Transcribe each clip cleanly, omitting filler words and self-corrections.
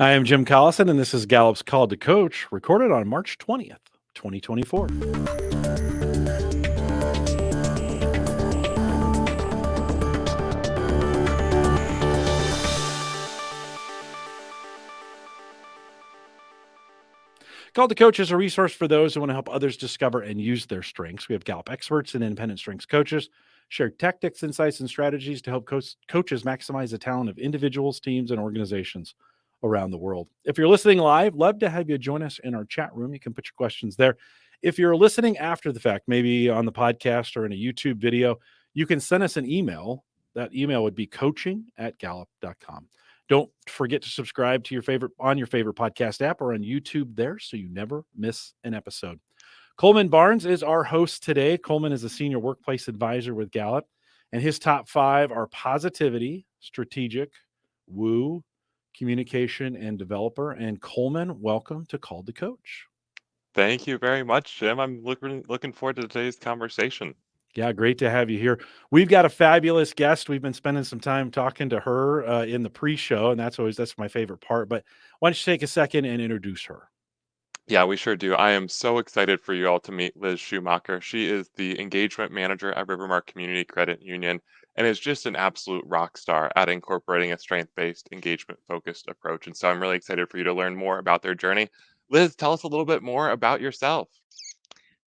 I am Jim Collison, and this is Gallup's Call to Coach, recorded on March 20th, 2024. Call to Coach is a resource for those who want to help others discover and use their strengths. We have Gallup experts and independent strengths coaches share tactics, insights, and strategies to help coaches maximize the talent of individuals, teams, and organizations around the world. If you're listening live, love to have you join us in our chat room. You can put your questions there. If you're listening after the fact, maybe on the podcast or in a YouTube video, you can send us an email. That email would be coaching@gallup.com. Don't forget to subscribe to your favorite podcast app or on YouTube there so you never miss an episode. Coleman Barnes is our host today. Coleman is a senior workplace advisor with Gallup, and his top 5 are positivity, strategic, woo, communication, and developer. And Coleman, welcome to Call to Coach. Thank you very much, Jim. I'm looking forward to today's conversation. Yeah, great to have you here. We've got a fabulous guest. We've been spending some time talking to her in the pre-show, and that's my favorite part. But why don't you take a second and introduce her? Yeah, we sure do. I am so excited for you all to meet Liz Schumacher. She is the engagement manager at Rivermark Community Credit Union and is just an absolute rock star at incorporating a strength-based, engagement-focused approach. And so I'm really excited for you to learn more about their journey. Liz, tell us a little bit more about yourself.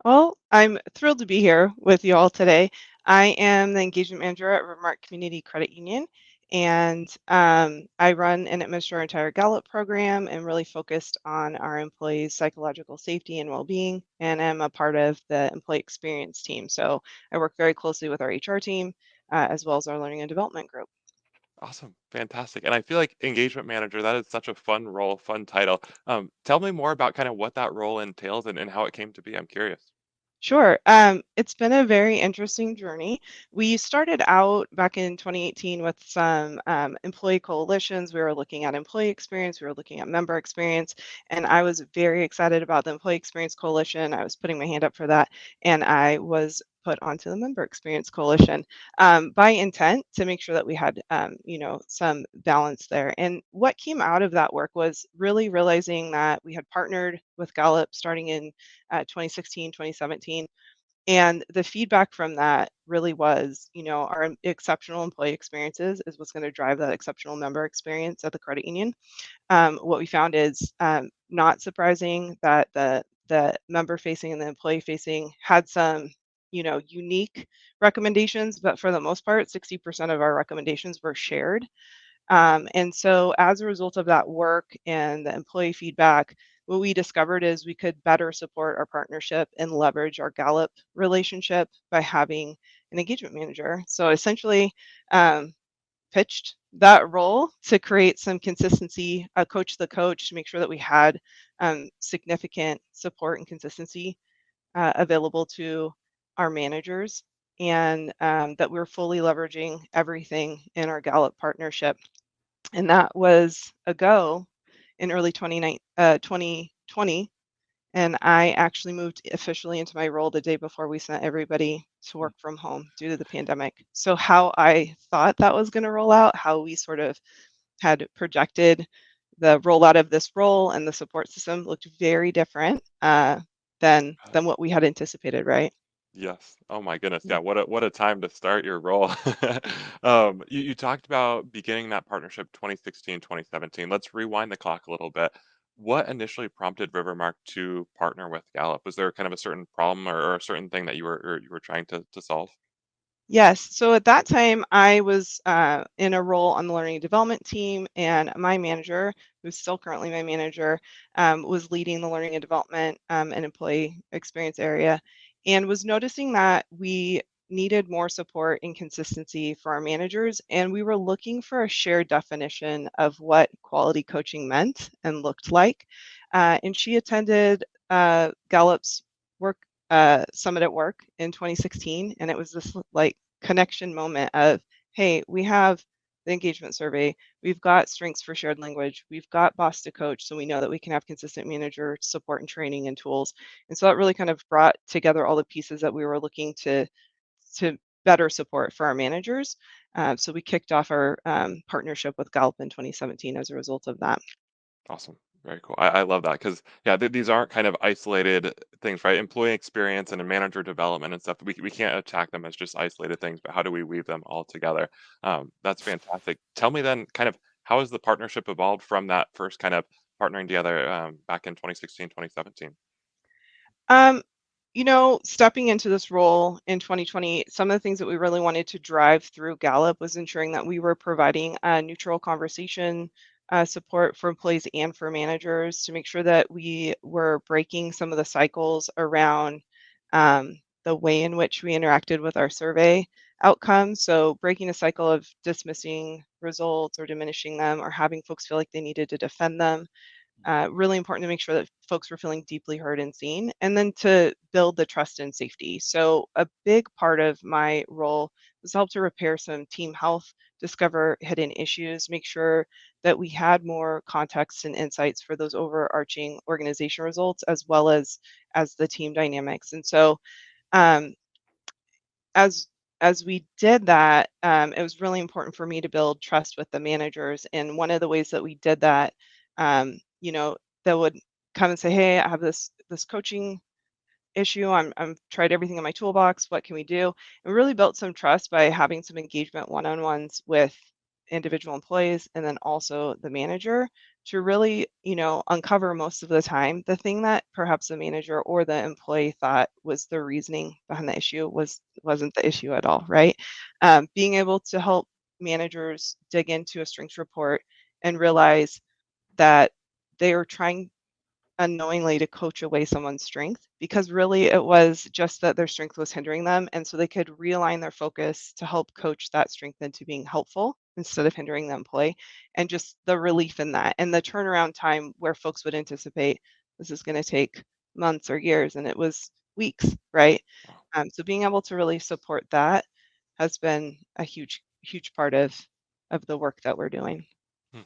Well, I'm thrilled to be here with you all today. I am the engagement manager at Rivermark Community Credit Union, and I run and administer our entire Gallup program and really focused on our employees' psychological safety and well-being, and I'm a part of the employee experience team. So I work very closely with our HR team as well as our learning and development group. Awesome. Fantastic. And I feel like engagement manager, that is such a fun role, fun title. Tell me more about kind of what that role entails and how it came to be. I'm curious. Sure. It's been a very interesting journey. We started out back in 2018 with some employee coalitions. We were looking at employee experience, we were looking at member experience, and I was very excited about the Employee Experience Coalition. I was putting my hand up for that, and I was put onto the Member Experience Coalition by intent to make sure that we had, some balance there. And what came out of that work was really realizing that we had partnered with Gallup starting in 2016, 2017. And the feedback from that really was, our exceptional employee experiences is what's going to drive that exceptional member experience at the credit union. What we found is not surprising that the member facing and the employee facing had some, unique recommendations, but for the most part, 60% of our recommendations were shared. And so as a result of that work and the employee feedback, what we discovered is we could better support our partnership and leverage our Gallup relationship by having an engagement manager. So essentially, pitched that role to create some consistency, coach the coach, to make sure that we had significant support and consistency available to our managers, and that we're fully leveraging everything in our Gallup partnership. And that was a go in early 2020. And I actually moved officially into my role the day before we sent everybody to work from home due to the pandemic. So how I thought that was going to roll out, how we sort of had projected the rollout of this role and the support system looked very different than what we had anticipated, right? Yes. Oh my goodness. Yeah. Yeah. What a time to start your role. You talked about beginning that partnership 2016, 2017. Let's rewind the clock a little bit. What initially prompted Rivermark to partner with Gallup? Was there kind of a certain problem or a certain thing that you were trying to solve? Yes. So at that time, I was in a role on the learning and development team, and my manager, who's still currently my manager, was leading the learning and development and employee experience area, and was noticing that we needed more support and consistency for our managers, and we were looking for a shared definition of what quality coaching meant and looked like. And she attended Gallup's work summit at work in 2016, and it was this like connection moment of, hey, we have the engagement survey, we've got strengths for shared language, we've got boss to coach, so we know that we can have consistent manager support and training and tools. And so that really kind of brought together all the pieces that we were looking to better support for our managers. So we kicked off our partnership with Gallup in 2017 as a result of that. Awesome. Very cool. I love that because, yeah, these aren't kind of isolated things, right? Employee experience and manager development and stuff. We can't attack them as just isolated things, but how do we weave them all together? That's fantastic. Tell me then, kind of, how has the partnership evolved from that first kind of partnering together back in 2016, 2017? Um, Stepping into this role in 2020, some of the things that we really wanted to drive through Gallup was ensuring that we were providing a neutral conversation support for employees and for managers to make sure that we were breaking some of the cycles around the way in which we interacted with our survey outcomes. So, breaking a cycle of dismissing results or diminishing them or having folks feel like they needed to defend them. Really important to make sure that folks were feeling deeply heard and seen, and then to build the trust and safety. So, a big part of my role was help to repair some team health, discover hidden issues, make sure that we had more context and insights for those overarching organization results, as the team dynamics. And so, um, as as we did that, it was really important for me to build trust with the managers. And one of the ways that we did that, that would come and say, "Hey, I have this coaching issue. I'm tried everything in my toolbox. What can we do?" And we really built some trust by having some engagement one-on-ones with individual employees and then also the manager to really, uncover most of the time the thing that perhaps the manager or the employee thought was the reasoning behind the issue wasn't the issue at all, right? Being able to help managers dig into a strengths report and realize that they are trying unknowingly to coach away someone's strength because really it was just that their strength was hindering them. And so they could realign their focus to help coach that strength into being helpful instead of hindering the employee. And just the relief in that and the turnaround time where folks would anticipate this is going to take months or years, and it was weeks, right? Wow. So being able to really support that has been a huge part of the work that we're doing. Hmm.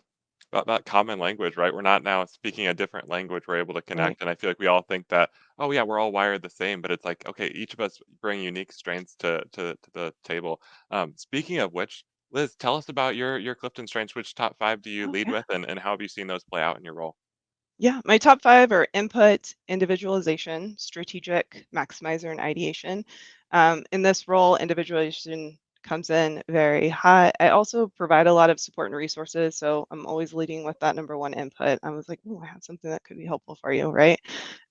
That common language, right? We're not now speaking a different language. We're able to Right. connect, and I feel like we all think that, oh yeah, we're all wired the same, but it's like, okay, each of us bring unique strengths to the table. Speaking of which, Liz, tell us about your Clifton strengths. Which top five do you Oh lead yeah. with, and how have you seen those play out in your role? Yeah, my top 5 are input, individualization, strategic, maximizer, and ideation. In this role, individualization comes in very high. I also provide a lot of support and resources, so I'm always leading with that number one input. I was like, "Oh, I have something that could be helpful for you," right?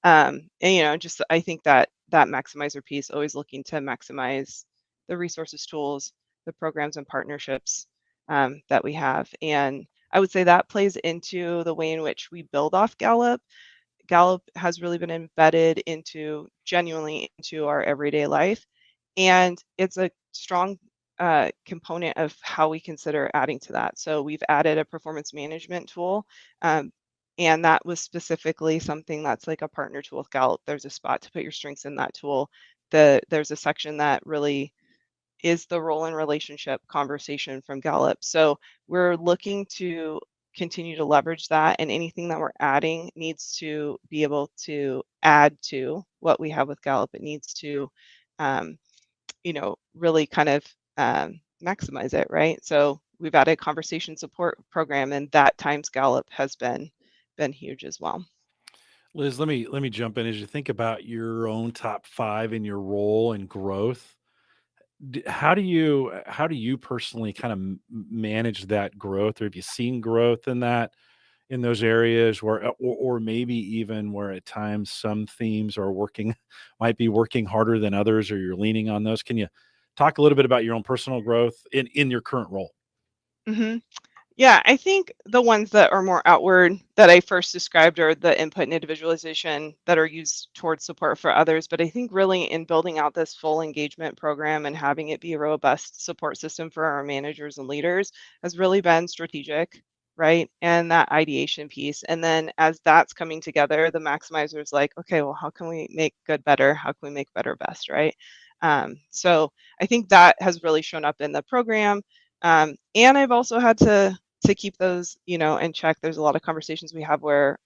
And just I think that maximizer piece, always looking to maximize the resources, tools, the programs, and partnerships that we have. And I would say that plays into the way in which we build off Gallup. Gallup has really been embedded genuinely into our everyday life. And it's a strong component of how we consider adding to that. So we've added a performance management tool. Um, and that was specifically something that's like a partner tool with Gallup. There's a spot to put your strengths in that tool. There's a section that really is the role and relationship conversation from Gallup. So we're looking to continue to leverage that, and anything that we're adding needs to be able to add to what we have with Gallup. It needs to, um, really kind of maximize it, right? So we've added a conversation support program, and that times Gallup has been huge as well. Liz, let me jump in as you think about your own top five in your role and growth. How do you personally kind of manage that growth, or have you seen growth in that in those areas where, or maybe even where at times some themes are working, might be working harder than others, or you're leaning on those? Can you talk a little bit about your own personal growth in your current role? hmm Yeah, I think the ones that are more outward that I first described are the input and individualization that are used towards support for others. But I think really in building out this full engagement program and having it be a robust support system for our managers and leaders has really been strategic, right? And that ideation piece. And then as that's coming together, the maximizer is like, okay, well, how can we make good better? How can we make better best, right? So I think that has really shown up in the program. And I've also had to keep those, in check. There's a lot of conversations we have where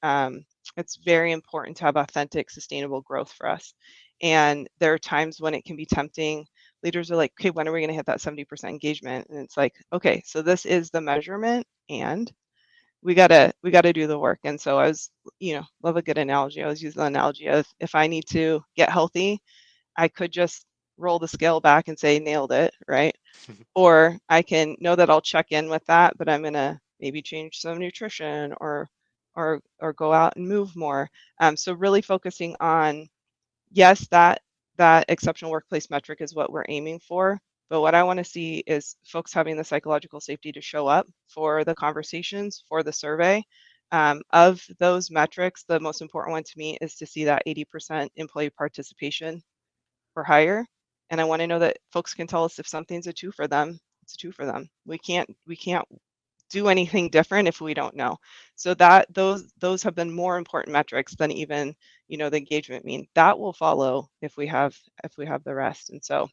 it's very important to have authentic, sustainable growth for us. And there are times when it can be tempting. Leaders are like, okay, when are we going to hit that 70% engagement? And it's like, okay, so this is the measurement. And we gotta do the work. And so I was, love a good analogy. I was using the analogy of, if I need to get healthy, I could just roll the scale back and say nailed it, right? Or I can know that I'll check in with that, but I'm gonna maybe change some nutrition or go out and move more. So really focusing on, yes, that exceptional workplace metric is what we're aiming for. But what I want to see is folks having the psychological safety to show up for the conversations, for the survey. Of those metrics, the most important one to me is to see that 80% employee participation or higher. And I want to know that folks can tell us if something's a 2 for them. It's a 2 for them. We can't do anything different if we don't know. So that those have been more important metrics than even, the engagement mean. That will follow if we have the rest. And so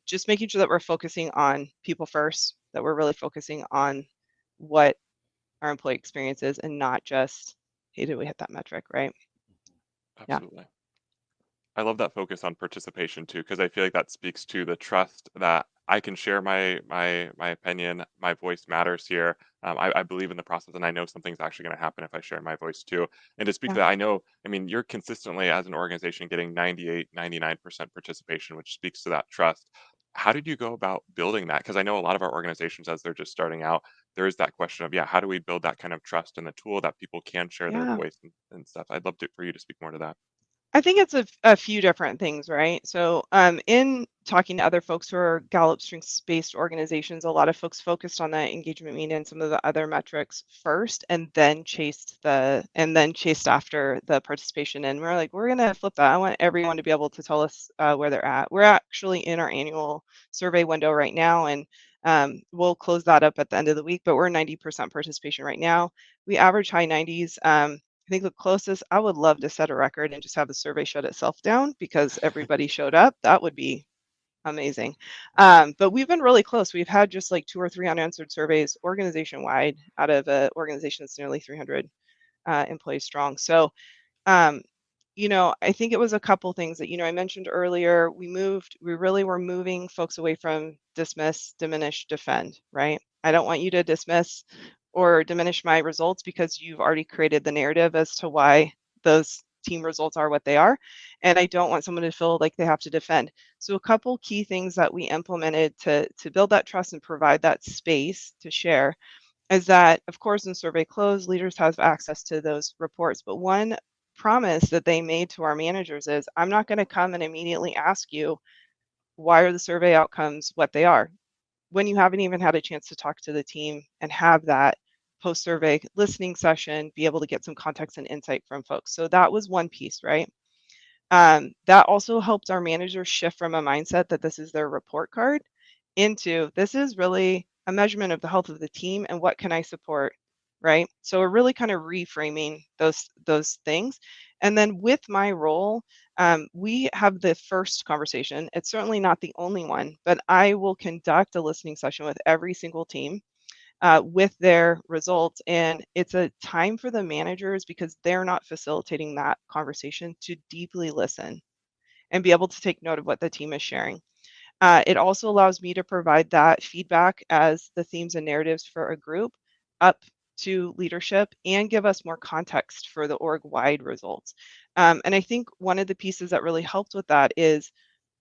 just making sure that we're focusing on people first, that we're really focusing on what our employee experience is, and not just, hey, did we hit that metric, right? Yeah. Absolutely. I love that focus on participation too, because I feel like that speaks to the trust that I can share my opinion. My voice matters here. I believe in the process, and I know something's actually going to happen if I share my voice too. And to speak to Yeah. that, I know, I mean, you're consistently as an organization getting 98, 99% participation, which speaks to that trust. How did you go about building that? Because I know a lot of our organizations, as they're just starting out, there is that question of, yeah, how do we build that kind of trust in the tool that people can share their Yeah. voice and stuff? I'd love for you to speak more to that. I think it's a few different things, right? So, in talking to other folks who are Gallup strengths-based organizations, a lot of folks focused on that engagement mean and some of the other metrics first, and then chased after the participation. And we're like, we're gonna flip that. I want everyone to be able to tell us where they're at. We're actually in our annual survey window right now, and we'll close that up at the end of the week. But we're 90% participation right now. We average high 90s. I think the closest, I would love to set a record and just have the survey shut itself down because everybody showed up. That would be amazing. But we've been really close. We've had just like 2 or 3 unanswered surveys organization wide out of an organization that's nearly 300 employees strong. So um, I think it was a couple things that, I mentioned earlier. We really were moving folks away from dismiss, diminish, defend, right? I don't want you to dismiss or diminish my results because you've already created the narrative as to why those team results are what they are. And I don't want someone to feel like they have to defend. So a couple key things that we implemented to build that trust and provide that space to share is that, of course, in survey close, leaders have access to those reports. But one promise that they made to our managers is, I'm not going to come and immediately ask you, why are the survey outcomes what they are, when you haven't even had a chance to talk to the team and have that post-survey listening session, be able to get some context and insight from folks. So that was one piece, right? That also helped our managers shift from a mindset that this is their report card into, this is really a measurement of the health of the team and what can I support, right? So we're really kind of reframing those things. And then with my role, we have the first conversation. It's certainly not the only one, but I will conduct a listening session with every single team with their results. And it's a time for the managers, because they're not facilitating that conversation, to deeply listen and be able to take note of what the team is sharing. It also allows me to provide that feedback as the themes and narratives for a group up to leadership and give us more context for the org-wide results. And I think one of the pieces that really helped with that is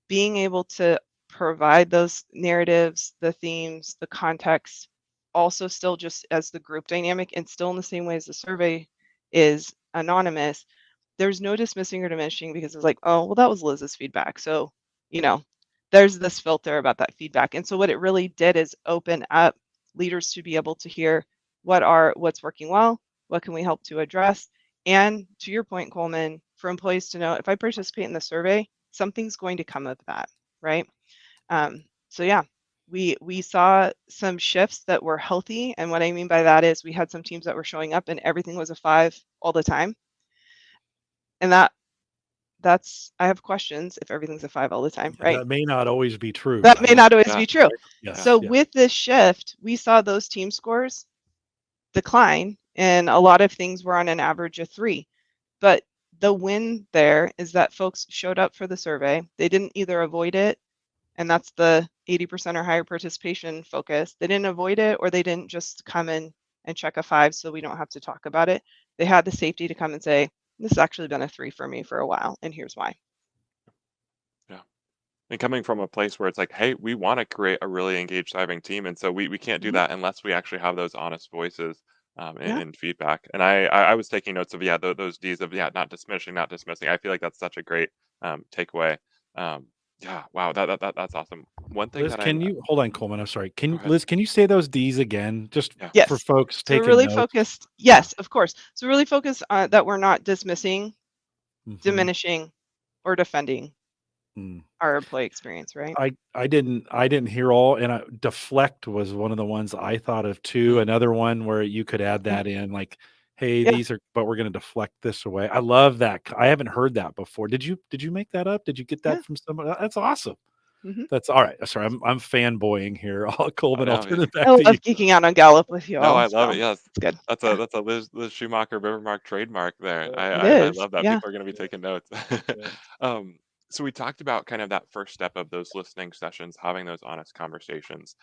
being able to provide those narratives, the themes, the context, also still just as the group dynamic, and still in the same way as the survey is anonymous. There's no dismissing or diminishing, because it's like, oh, well, that was Liz's feedback. So, there's this filter about that feedback. And so what it really did is open up leaders to be able to hear what's working well, what can we help to address. And to your point, Coleman, for employees to know, if I participate in the survey, something's going to come of that, right? So yeah, we saw some shifts that were healthy. And what I mean by that is we had some teams that were showing up and everything was a 5 all the time. And that's, I have questions if everything's a 5 all the time, right? That may not always be true, That may right? not always Yeah. be true. Yes. So Yeah. with this shift, we saw those team scores decline, and a lot of things were on an average of 3. But the win there is that folks showed up for the survey. They didn't either avoid it, and that's the 80% or higher participation focus. They didn't avoid it, or they didn't just come in and check a 5 so we don't have to talk about it. They had the safety to come and say, this has actually been a 3 for me for a while, and here's why. Yeah. And coming from a place where it's like, hey, we want to create a really engaged, thriving team. And so we can't do Mhm. that unless we actually have those honest voices Yeah. and feedback. And I was taking notes of, yeah, those D's of, yeah, not diminishing, not dismissing. I feel like that's such a great takeaway. Yeah, wow, that's awesome. One thing Liz, that can you hold on, Coleman? I'm sorry. go ahead. Liz, can you say those D's again, just Yeah. for Yes. folks So we're taking really notes? focused. Yes, of course. So really focused on that we're not dismissing, Mhm. diminishing, or defending Mm. our employee experience, right? I didn't hear all, and deflect was one of the ones I thought of too. Mm. Another one where you could add Yeah. that in, like, hey, Yeah. these are, but we're going to deflect this away. I love that. I haven't heard that before. Did you make that up? Did you get Yeah. that from someone? That's awesome. hmm That's all right. Sorry, I'm fanboying here. Oh, Coleman, I'll no, turn it back I to you. love geeking out on Gallup with you no, all, I love it. so Yes, it's good. that's Yeah, a Liz Schumacher Rivermark trademark there. it I is. love that. Yeah. People are going to be Yeah, taking notes. yeah. um, so we talked about kind of that first step of those listening sessions, having those honest conversations.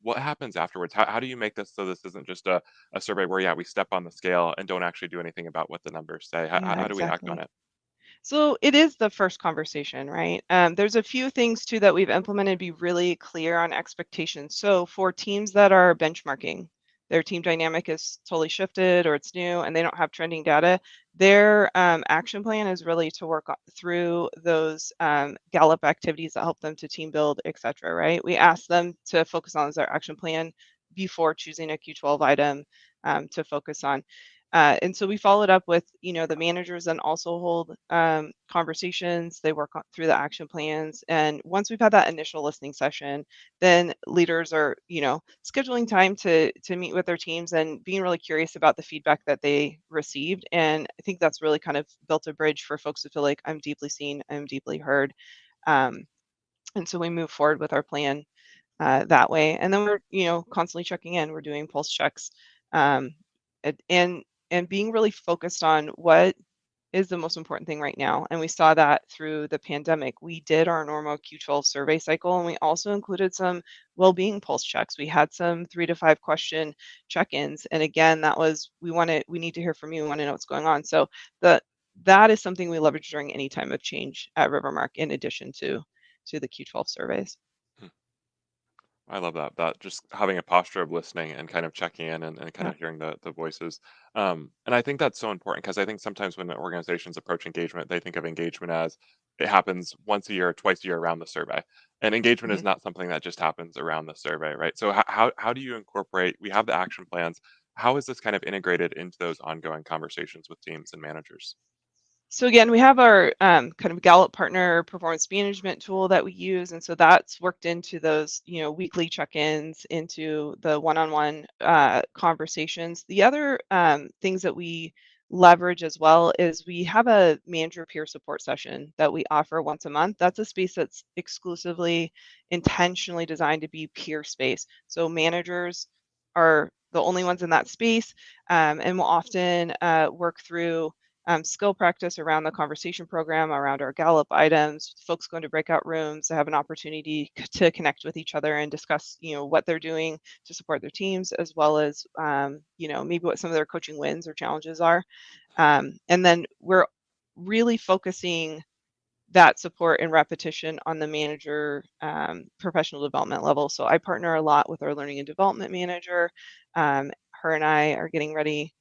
What happens afterwards? How do you make this so this isn't just a survey where, yeah, we step on the scale and don't actually do anything about what the numbers say? Yeah, How do we act on exactly. it? So it is the first conversation, right? There's a few things too that we've implemented, be really clear on expectations. So for teams that are benchmarking, their team dynamic is totally shifted or it's new and they don't have trending data, their action plan is really to work through those Gallup activities that help them to team build, et cetera, right? We ask them to focus on their action plan before choosing a Q12 item to focus on. And so we followed up with, the managers and also hold conversations. They work through the action plans. And once we've had that initial listening session, then leaders are, scheduling time to meet with their teams and being really curious about the feedback that they received. And I think that's really kind of built a bridge for folks to feel like I'm deeply seen, I'm deeply heard. Um, and so we move forward with our plan that way. And then we're, constantly checking in. We're doing pulse checks, um, and being really focused on what is the most important thing right now. And we saw that through the pandemic. We did our normal Q12 survey cycle, and we also included some well-being pulse checks. We had some 3 to 5 question check-ins, and again, that was we need to hear from you. We want to know what's going on. So that is something we leverage during any time of change at Rivermark, in addition to the Q12 surveys. I love that just having a posture of listening and kind of checking in and kind Yeah. of hearing the voices. And I think that's so important because I think sometimes when organizations approach engagement, they think of engagement as it happens once a year, twice a year around the survey. And engagement is Mhm. not something that just happens around the survey, right? So how do you incorporate, we have the action plans. How is this kind of integrated into those ongoing conversations with teams and managers? So again, we have our kind of Gallup partner performance management tool that we use, and so that's worked into those, weekly check-ins, into the one-on-one conversations. The other things that we leverage as well is we have a manager peer support session that we offer once a month. That's a space that's exclusively intentionally designed to be peer space. So managers are the only ones in that space, and will often work through skill practice around the conversation program, around our Gallup items. Folks go into breakout rooms to have an opportunity to connect with each other and discuss, what they're doing to support their teams, as well as, maybe what some of their coaching wins or challenges are. And then we're really focusing that support and repetition on the manager professional development level. So I partner a lot with our learning and development manager. Her and I are getting ready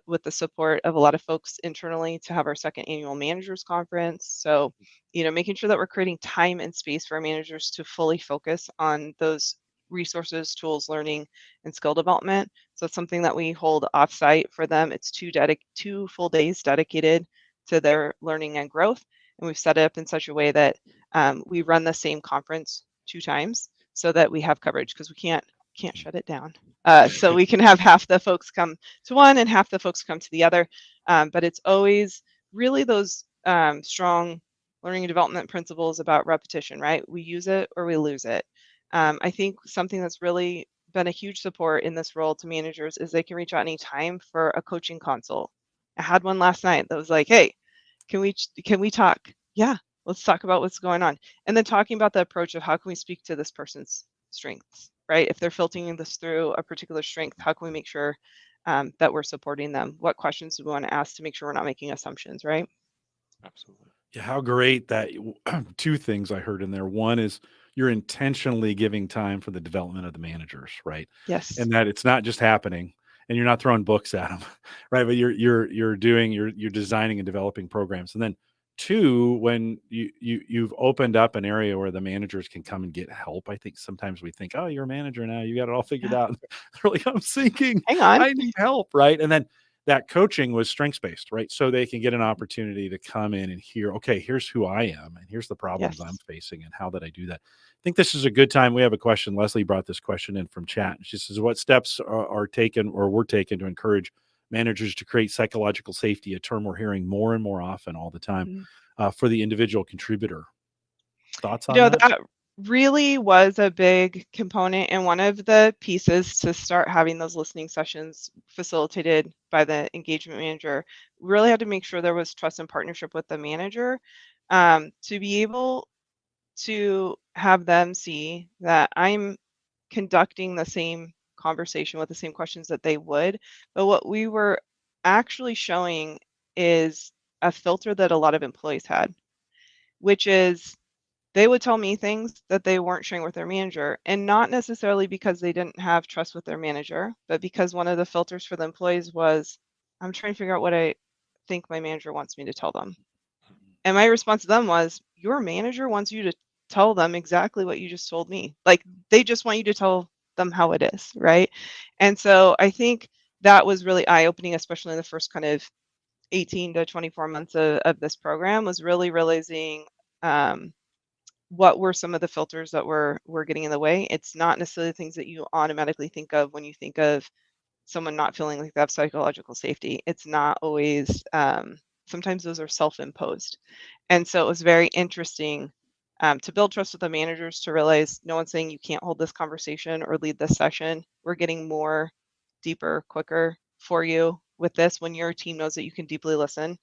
with the support of a lot of folks internally to have our second annual managers conference. So, making sure that we're creating time and space for our managers to fully focus on those resources, tools, learning, and skill development. So it's something that we hold offsite for them. It's 2 full days dedicated to their learning and growth. And we've set it up in such a way that we run the same conference 2 times so that we have coverage, because we can't shut it down. So we can have half the folks come to one and half the folks come to the other. But it's always really those strong learning and development principles about repetition, right? We use it or we lose it. I think something that's really been a huge support in this role to managers is they can reach out anytime for a coaching consult. I had one last night that was like, hey, can we talk? Yeah, let's talk about what's going on. And then talking about the approach of how can we speak to this person's strengths, right? If they're filtering this through a particular strength, how can we make sure that we're supporting them? What questions do we want to ask to make sure we're not making assumptions, right? Absolutely. Yeah, how great that two things I heard in there. One is you're intentionally giving time for the development of the managers, right? Yes. And that it's not just happening and you're not throwing books at them, right? But you're designing and developing programs. And then two, when you've opened up an area where the managers can come and get help. I think sometimes we think, oh, you're a manager now, you got it all figured Yeah. out. They're like, I'm sinking, Hang on. I need help, right? And then that coaching was strengths based, right? So they can get an opportunity to come in and hear, okay, here's who I am and here's the problems I'm Yes. facing and how did I do that? I think this is a good time. We have a question. Leslie brought this question in from chat. She says, what steps are taken or were taken to encourage managers to create psychological safety, a term we're hearing more and more often all the time, Mhm. for the individual contributor? Thoughts You on know, that? that really was a big component and one of the pieces to start having those listening sessions facilitated by the engagement manager. We really had to make sure there was trust and partnership with the manager to be able to have them see that I'm conducting the same conversation with the same questions that they would. But what we were actually showing is a filter that a lot of employees had, which is they would tell me things that they weren't sharing with their manager, and not necessarily because they didn't have trust with their manager, but because one of the filters for the employees was, I'm trying to figure out what I think my manager wants me to tell them. And my response to them was, your manager wants you to tell them exactly what you just told me. Like they just want you to tell them how it is, right? And so I think that was really eye-opening, especially in the first kind of 18 to 24 months of this program, was really realizing what were some of the filters that were getting in the way. It's not necessarily things that you automatically think of when you think of someone not feeling like they have psychological safety. It's not always, sometimes those are self-imposed. And so it was very interesting to build trust with the managers, to realize no one's saying you can't hold this conversation or lead this session. We're getting more deeper, quicker for you with this when your team knows that you can deeply listen.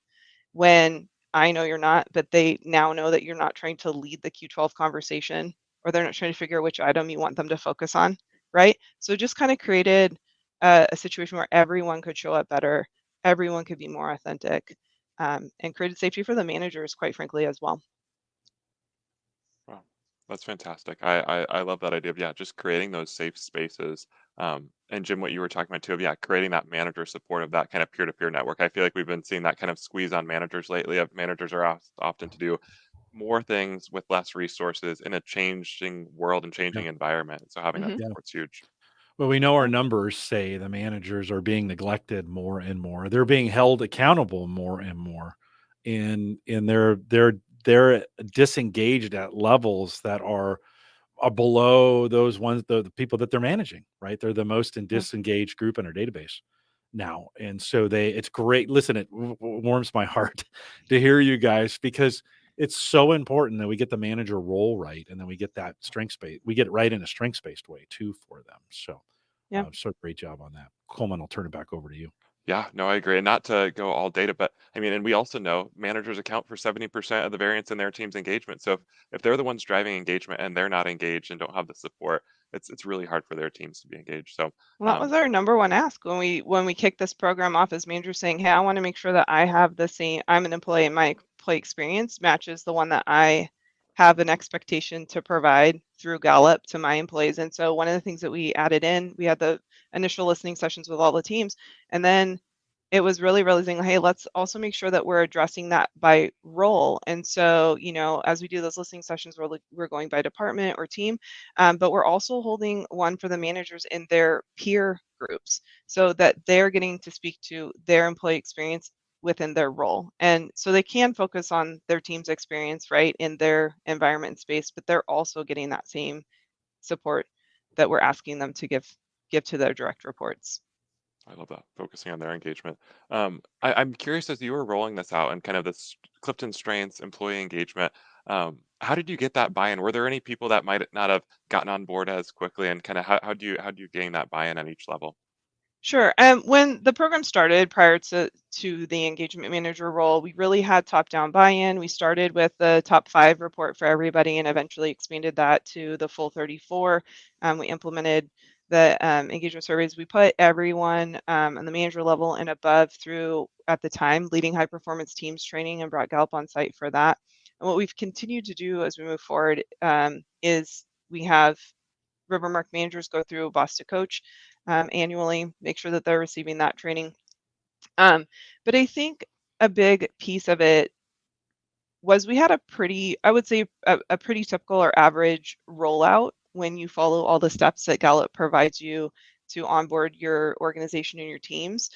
When I know you're not, but they now know that you're not trying to lead the Q12 conversation, or they're not trying to figure out which item you want them to focus on, right? So just kind of created a situation where everyone could show up better, everyone could be more authentic, and created safety for the managers, quite frankly, as well. Wow, that's fantastic. I love that idea of, yeah, just creating those safe spaces. And Jim, what you were talking about too, of, yeah, creating that manager support of that kind of peer-to-peer network. I feel like we've been seeing that kind of squeeze on managers lately. Of managers are asked often to do more things with less resources in a changing world and Yeah. changing environment. So having that Hmm. Yeah. support's huge. Well, we know our Yeah. numbers say the managers are being neglected more and more. They're being held accountable more and more, and they're disengaged at levels that are below those ones, the people that they're managing. Right, they're the most Yeah. disengaged group in our database now, and so it's great. Listen, it warms my heart to hear you guys because it's so important that we get the manager role right, and then we get that strengths based. We get it right in a strengths based way too for them. Yeah. So great job on that. Coleman, I'll turn it back over to you. Yeah, no, I agree. And not to go all data, but I mean, and we also know managers account for 70% of the variance in their team's engagement. So if they're the ones driving engagement and they're not engaged and don't have the support, it's really hard for their teams to be engaged. So Well, that was our number one ask when we kicked this program off, as managers saying, "Hey, I want to make sure that I have the same. I'm an employee, and my employee experience matches the one that I have an expectation to provide through Gallup to my employees." And so, one of the things that we added in, we had the initial listening sessions with all the teams, and then it was really realizing, hey, let's also make sure that we're addressing that by role. And so, as we do those listening sessions, we're going by department or team, but we're also holding one for the managers in their peer groups so that they're getting to speak to their employee experience within their role. And so they can focus on their team's experience, right, in their environment and space, but they're also getting that same support that we're asking them to give to their direct reports. I love that, focusing on their engagement. I'm curious, as you were rolling this out and kind of this Clifton Strengths employee engagement, how did you get that buy-in? Were there any people that might not have gotten on board as quickly, and kind of how do you gain that buy-in at each level? Sure. When the program started, prior to the engagement manager role, we really had top-down buy-in. We started with the top 5 report for everybody and eventually expanded that to the full 34. We implemented the engagement surveys. We put everyone on the manager level and above through, at the time, leading high performance teams training, and brought Gallup on site for that. And what we've continued to do as we move forward is we have Rivermark managers go through Boss to Coach annually, make sure that they're receiving that training. But I think a big piece of it was we had a pretty, I would say, a pretty typical or average rollout when you follow all the steps that Gallup provides you to onboard your organization and your teams.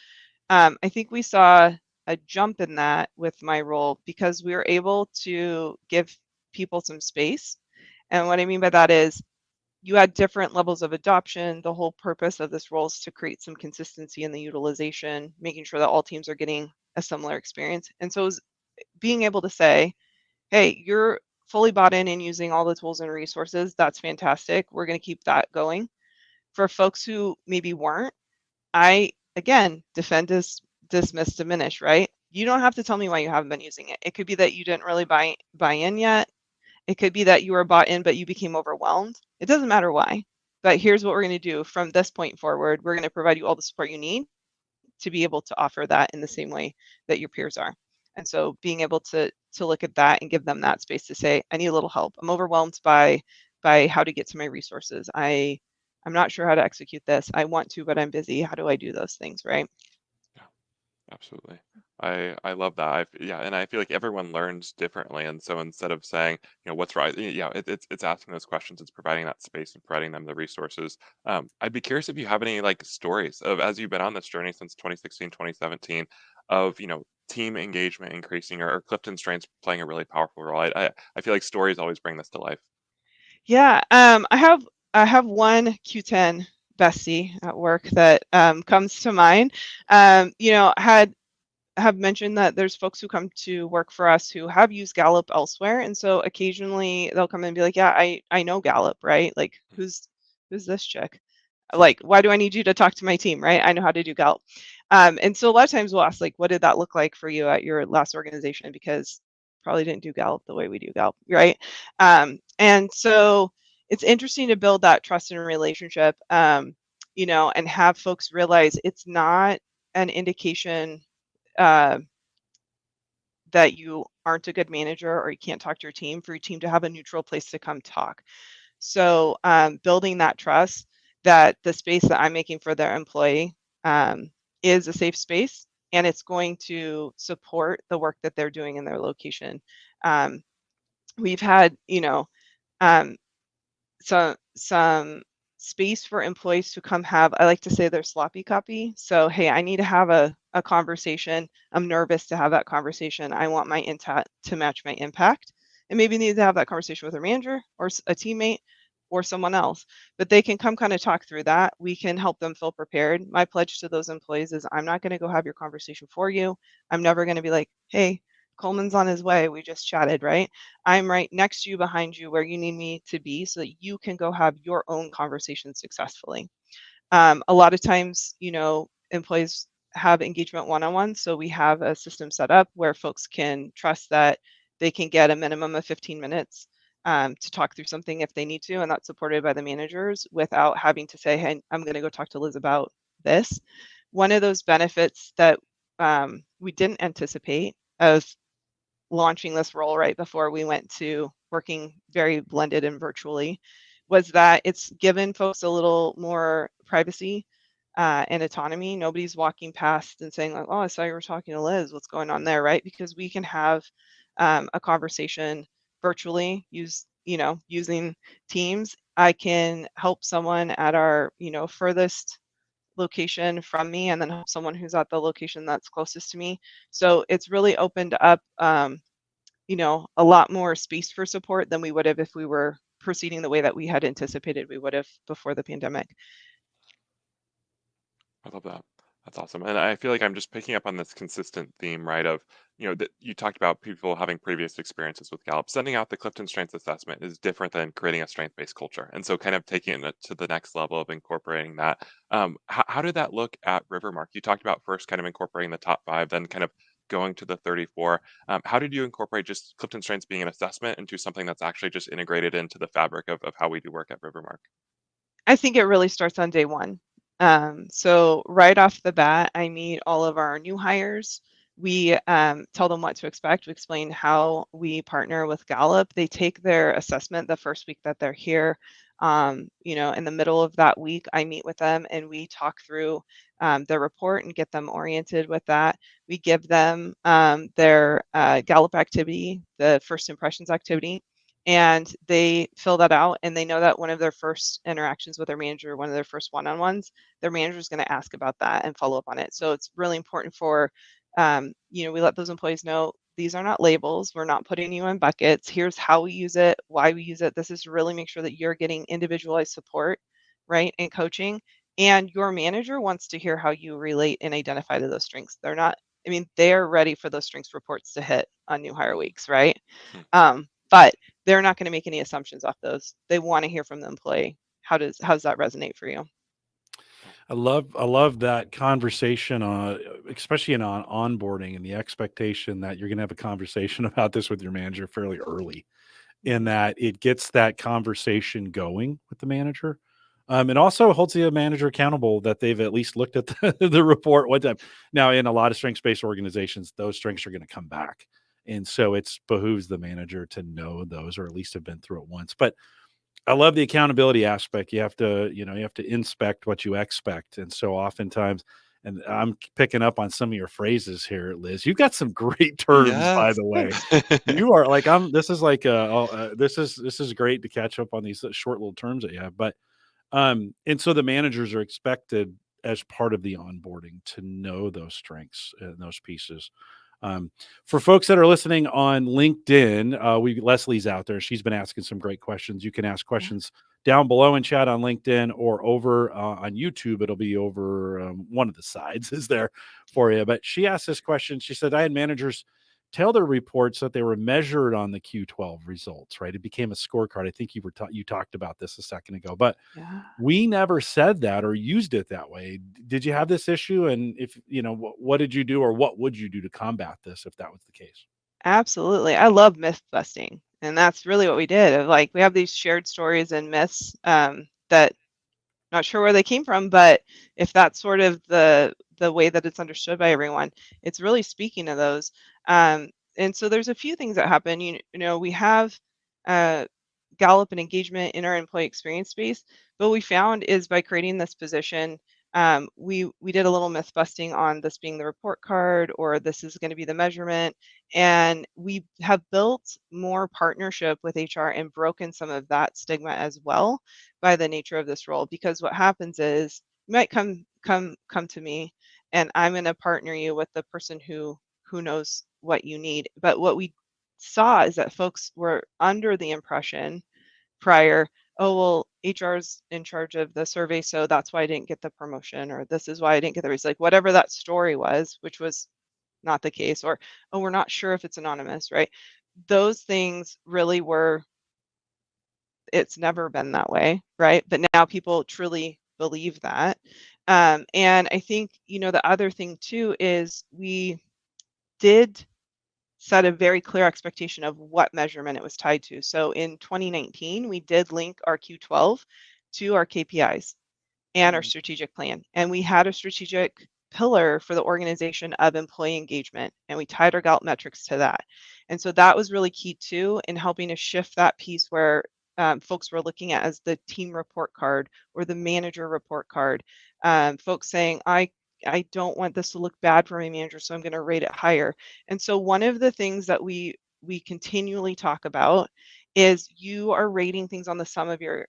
I think we saw a jump in that with my role because we were able to give people some space. And what I mean by that is you had different levels of adoption. The whole purpose of this role is to create some consistency in the utilization, making sure that all teams are getting a similar experience. And so it was being able to say, hey, you're fully bought in and using all the tools and resources. That's fantastic. We're going to keep that going. For folks who maybe weren't, I, again, defend, dismiss, diminish, right? You don't have to tell me why you haven't been using it. It could be that you didn't really buy in yet. It could be that you were bought in, but you became overwhelmed. It doesn't matter why. But here's what we're going to do from this point forward. We're going to provide you all the support you need to be able to offer that in the same way that your peers are. And so being able to look at that and give them that space to say, I need a little help. I'm overwhelmed by how to get to my resources. I'm not sure how to execute this. I want to, but I'm busy. How do I do those things, right? Yeah, absolutely. I love that. Yeah, and I feel like everyone learns differently, and so instead of saying, what's right, yeah, it's asking those questions, it's providing that space and providing them the resources. I'd be curious if you have any like stories of, as you've been on this journey since 2016, 2017, of team engagement increasing, or CliftonStrengths playing a really powerful role. I feel like stories always bring this to life. Yeah, I have one Q10 bestie at work that comes to mind. Have mentioned that there's folks who come to work for us who have used Gallup elsewhere, and so occasionally they'll come in and be like, "Yeah, I know Gallup, right? Like, who's this chick? Like, why do I need you to talk to my team, right? I know how to do Gallup." And so a lot of times we'll ask, like, what did that look like for you at your last organization? Because probably didn't do Gallup the way we do Gallup, right? And so it's interesting to build that trust and relationship, and have folks realize it's not an indication uh, that you aren't a good manager or you can't talk to your team, for your team to have a neutral place to come talk. So building that trust that the space that I'm making for their employee is a safe space, and it's going to support the work that they're doing in their location. We've had, um, some space for employees to come have, I like to say, their sloppy copy. So, hey, I need to have a conversation. I'm nervous to have that conversation. I want my intent to match my impact. And maybe need to have that conversation with a manager or a teammate or someone else. But they can come kind of talk through that. We can help them feel prepared. My pledge to those employees is I'm not going to go have your conversation for you. I'm never going to be like, hey, Coleman's on his way. We just chatted, right? I'm right next to you, behind you, where you need me to be so that you can go have your own conversation successfully. A lot of times, employees have engagement one-on-one. So we have a system set up where folks can trust that they can get a minimum of 15 minutes to talk through something if they need to, and that's supported by the managers without having to say, hey, I'm going to go talk to Liz about this. One of those benefits that we didn't anticipate of launching this role right before we went to working very blended and virtually was that it's given folks a little more privacy and autonomy. Nobody's walking past and saying, like, oh, I saw you were talking to Liz. What's going on there, right? Because we can have a conversation virtually, using Teams. I can help someone at our, furthest location from me, and then help someone who's at the location that's closest to me. So it's really opened up a lot more space for support than we would have if we were proceeding the way that we had anticipated we would have before the pandemic. I love that. That's awesome. And I feel like I'm just picking up on this consistent theme, right? Of, that you talked about people having previous experiences with Gallup. Sending out the Clifton Strengths assessment is different than creating a strength-based culture. And so kind of taking it to the next level of incorporating that. How did that look at Rivermark? You talked about first kind of incorporating the top 5, then kind of going to the 34. How did you incorporate just Clifton Strengths being an assessment into something that's actually just integrated into the fabric of how we do work at Rivermark? I think it really starts on day one. So right off the bat, I meet all of our new hires. We tell them what to expect. We explain how we partner with Gallup. They take their assessment the first week that they're here. In the middle of that week, I meet with them and we talk through their report and get them oriented with that. We give them their Gallup activity, the first impressions activity, and they fill that out, and they know that one of their first interactions with their manager, one of their first one-on-ones, their manager is going to ask about that and follow up on it. So it's really important for we let those employees know these are not labels, we're not putting you in buckets, here's how we use it, why we use it. This is to really make sure that you're getting individualized support, right, and coaching, and your manager wants to hear how you relate and identify to those strengths. They're ready for those strengths reports to hit on new hire weeks, right? But they're not going to make any assumptions off those. They want to hear from the employee. How's that resonate for you? I love that conversation, especially in onboarding, and the expectation that you're going to have a conversation about this with your manager fairly early, in that it gets that conversation going with the manager. It also holds the manager accountable that they've at least looked at the report one time. Now, in a lot of strengths-based organizations, those strengths are going to come back. And so it's behooves the manager to know those, or at least have been through it once. But I love the accountability aspect. You have to inspect what you expect. And so oftentimes, and I'm picking up on some of your phrases here, Liz. You've got some great terms, by Yes. the way. You are like, this is like, this is great to catch up on these short little terms that you have. But, and so the managers are expected as part of the onboarding to know those strengths and those pieces. For folks that are listening on LinkedIn, Leslie's out there. She's been asking some great questions. You can ask Yeah. questions down below in chat on LinkedIn, or over on YouTube. It'll be over one of the sides is there for you. But she asked this question. She said, I had managers tell their reports that they were measured on the Q12 results, right? It became a scorecard. I think you talked about this a second ago, but Yeah. we never said that or used it that way. Did you have this issue? And if, what did you do, or what would you do to combat this if that was the case? Absolutely. I love myth busting. And that's really what we did. Like, we have these shared stories and myths that not sure where they came from, but if that's sort of the way that it's understood by everyone, it's really speaking to those. And so there's a few things that happen. We have Gallup and engagement in our employee experience space. But what we found is, by creating this position, we did a little myth busting on this being the report card, or this is going to be the measurement, and we have built more partnership with HR and broken some of that stigma as well by the nature of this role. Because what happens is, you might come to me, and I'm going to partner you with the person who knows what you need. But what we saw is that folks were under the impression prior, oh, well, HR's in charge of the survey, so that's why I didn't get the promotion, or this is why I didn't get the raise. Like, whatever that story was, which was not the case, or, oh, we're not sure if it's anonymous, right? Those things really were, it's never been that way, right? But now people truly believe that. And I think, the other thing too is, we did set a very clear expectation of what measurement it was tied to. So in 2019, we did link our Q12 to our KPIs and our strategic plan. And we had a strategic pillar for the organization of employee engagement, and we tied our Gallup metrics to that. And so that was really key too, in helping to shift that piece where folks were looking at as the team report card or the manager report card. Folks saying, I don't want this to look bad for my manager, so I'm going to rate it higher. And so one of the things that we continually talk about is, you are rating things on the sum of your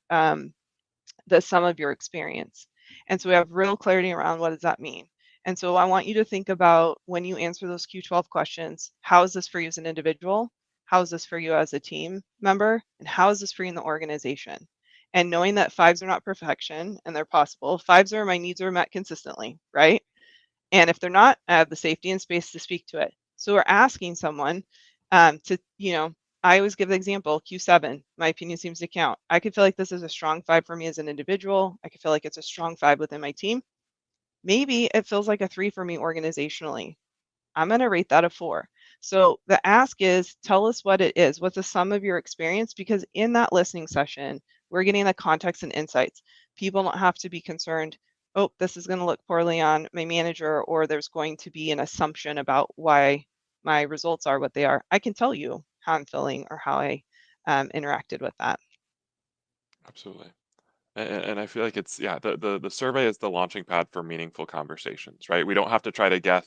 experience. And so we have real clarity around, what does that mean? And so I want you to think about, when you answer those Q12 questions, how is this for you as an individual? How is this for you as a team member? And how is this for you in the organization? And knowing that fives are not perfection and they're possible. Fives are, my needs are met consistently, right? And if they're not, I have the safety and space to speak to it. So we're asking someone to, I always give the example, Q7, my opinion seems to count. I could feel like this is a strong 5 for me as an individual. I could feel like it's a strong 5 within my team. Maybe it feels like a 3 for me organizationally. I'm going to rate that a 4. So the ask is, tell us what it is. What's the sum of your experience? Because in that listening session, we're getting the context and insights. People don't have to be concerned, oh, this is going to look poorly on my manager, or there's going to be an assumption about why my results are what they are. I can tell you how I'm feeling or how I interacted with that. Absolutely. And I feel like it's, yeah, the survey is the launching pad for meaningful conversations, right? We don't have to try to guess,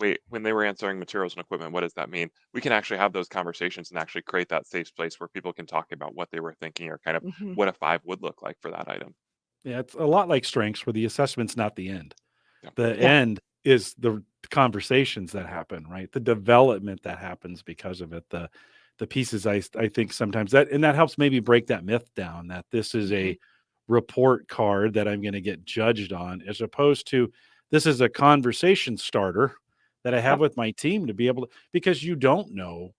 wait, when they were answering materials and equipment, what does that mean? We can actually have those conversations and actually create that safe space where people can talk about what they were thinking or kind of Mm-hmm. what a 5 would look like for that item. Yeah, it's a lot like strengths where the assessment's not the end. Yeah. The Yeah. end is the conversations that happen, right? The development that happens because of it. The pieces I think sometimes that helps maybe break that myth down that this is a report card that I'm going to get judged on, as opposed to this is a conversation starter that I have Yep. with my team to be able to, because you don't know,